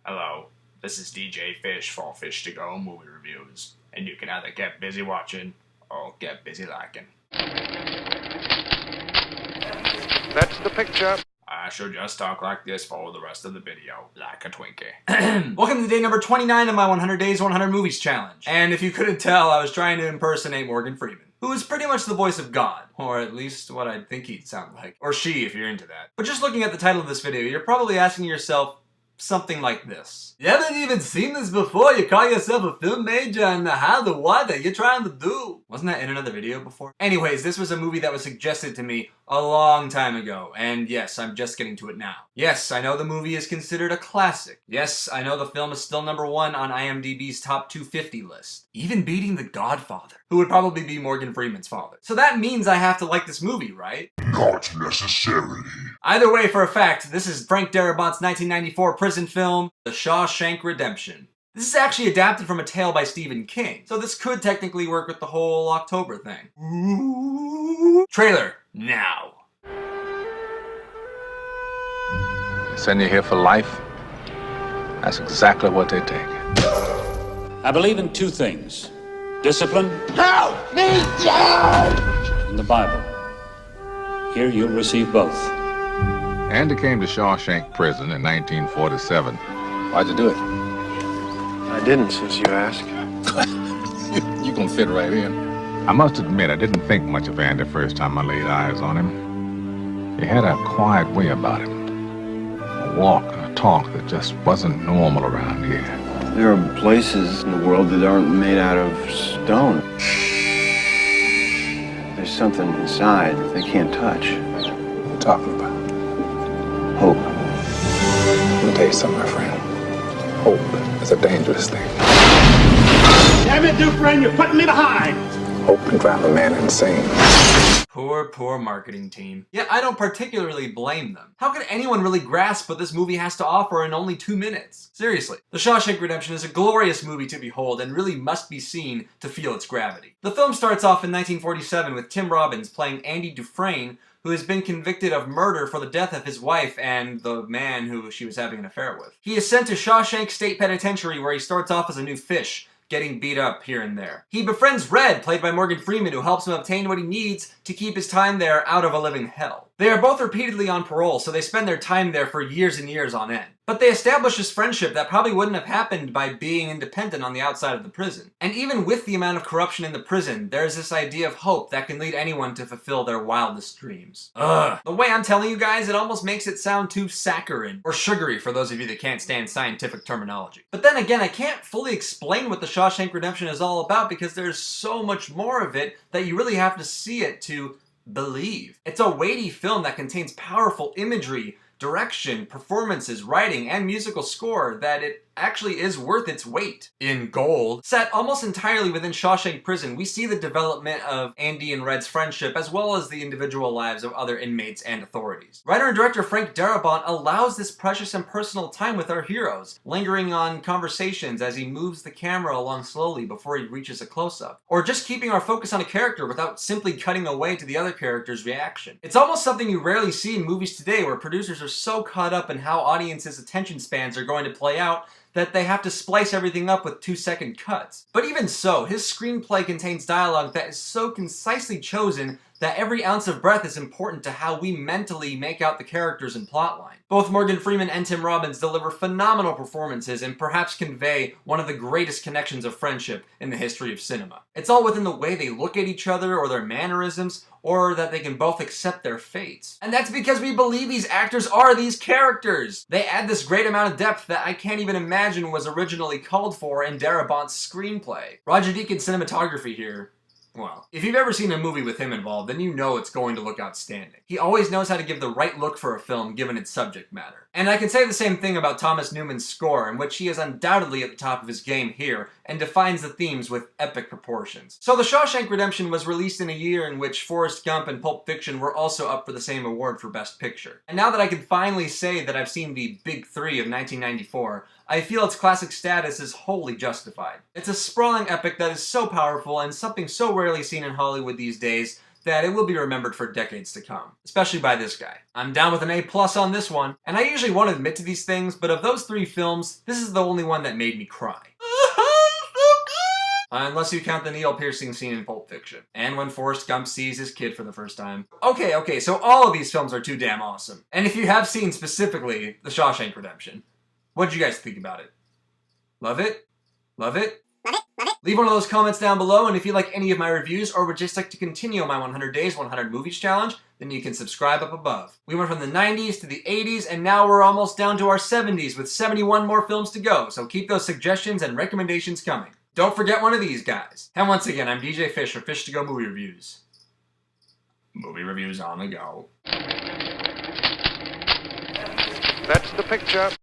Hello, this is DJ Fish for Fish to Go Movie Reviews, and you can either get busy watching or get busy liking. That's the picture. I shall just talk like this for the rest of the video, like a Twinkie. Welcome to day number 29 of my 100 Days, 100 Movies challenge. And if you couldn't tell, I was trying to impersonate Morgan Freeman, who is pretty much the voice of God, or at least what I think he'd sound like. Or she, if you're into that. But just looking at the title of this video, you're probably asking yourself something like this. You haven't even seen this before, you call yourself a film major, and how the what are you trying to do? Wasn't that in another video before? Anyways, this was a movie that was suggested to me a long time ago, and yes, I'm just getting to it now. Yes, I know the movie is considered a classic. Yes, I know the film is still #1 on IMDb's top 250 list, even beating The Godfather, who would probably be Morgan Freeman's father. So that means I have to like this movie, right? Not necessarily. Either way, for a fact, this is Frank Darabont's 1994 prison film, The Shawshank Redemption. This is actually adapted from a tale by Stephen King, so this could technically work with the whole October thing. Ooh. Trailer, now. They send you here for life. That's exactly what they take. I believe in two things: discipline Help me, Dad! and the Bible. Here you'll receive both. Andy came to Shawshank Prison in 1947. Why'd you do it? I didn't, since you asked. You gonna fit right in. I must admit, I didn't think much of Andy first time I laid eyes on him. He had a quiet way about him. A walk and a talk that just wasn't normal around here. There are places in the world that aren't made out of stone. There's something inside that they can't touch. What are you talking about? Hope. Let me tell you something, my friend. Hope is a dangerous thing. Damn it, Dufresne, you're putting me behind! Hope can drive a man insane. Poor marketing team. Yet I don't particularly blame them. How could anyone really grasp what this movie has to offer in only 2 minutes? Seriously, The Shawshank Redemption is a glorious movie to behold and really must be seen to feel its gravity. The film starts off in 1947 with Tim Robbins playing Andy Dufresne, who has been convicted of murder for the death of his wife and the man who she was having an affair with. He is sent to Shawshank State Penitentiary, where he starts off as a new fish, getting beat up here and there. He befriends Red, played by Morgan Freeman, who helps him obtain what he needs to keep his time there out of a living hell. They are both repeatedly on parole, so they spend their time there for years and years on end. But they establish this friendship that probably wouldn't have happened by being independent on the outside of the prison. And even with the amount of corruption in the prison, there's this idea of hope that can lead anyone to fulfill their wildest dreams. Ugh. The way I'm telling you guys, it almost makes it sound too saccharine, or sugary for those of you that can't stand scientific terminology. But then again, I can't fully explain what The Shawshank Redemption is all about because there's so much more of it that you really have to see it to believe. It's a weighty film that contains powerful imagery, direction, performances, writing, and musical score that it actually is worth its weight in gold. Set almost entirely within Shawshank Prison, we see the development of Andy and Red's friendship as well as the individual lives of other inmates and authorities. Writer and director Frank Darabont allows this precious and personal time with our heroes, lingering on conversations as he moves the camera along slowly before he reaches a close-up, or just keeping our focus on a character without simply cutting away to the other character's reaction. It's almost something you rarely see in movies today, where producers are so caught up in how audiences' attention spans are going to play out that they have to splice everything up with 2-second cuts. But even so, his screenplay contains dialogue that is so concisely chosen that every ounce of breath is important to how we mentally make out the characters and plotline. Both Morgan Freeman and Tim Robbins deliver phenomenal performances and perhaps convey one of the greatest connections of friendship in the history of cinema. It's all within the way they look at each other or their mannerisms, or that they can both accept their fates. And that's because we believe these actors are these characters! They add this great amount of depth that I can't even imagine was originally called for in Darabont's screenplay. Roger Deakins' cinematography here, well, if you've ever seen a movie with him involved, then you know it's going to look outstanding. He always knows how to give the right look for a film given its subject matter. And I can say the same thing about Thomas Newman's score, in which he is undoubtedly at the top of his game here, and defines the themes with epic proportions. So The Shawshank Redemption was released in a year in which Forrest Gump and Pulp Fiction were also up for the same award for Best Picture. And now that I can finally say that I've seen the Big Three of 1994, I feel its classic status is wholly justified. It's a sprawling epic that is so powerful and something so rarely seen in Hollywood these days that it will be remembered for decades to come, especially by this guy. I'm down with an A+ on this one, and I usually won't admit to these things, but of those 3 films, this is the only one that made me cry. Unless you count the needle-piercing scene in Pulp Fiction, and when Forrest Gump sees his kid for the first time. Okay, so all of these films are too damn awesome. And if you have seen specifically The Shawshank Redemption, what did you guys think about it? Love it? Love it? Leave one of those comments down below, and if you like any of my reviews or would just like to continue my 100 Days, 100 Movies challenge, then you can subscribe up above. We went from the 90s to the 80s, and now we're almost down to our 70s with 71 more films to go, so keep those suggestions and recommendations coming. Don't forget one of these guys. And once again, I'm DJ Fish for Fish to Go Movie Reviews. Movie reviews on the go. That's the picture.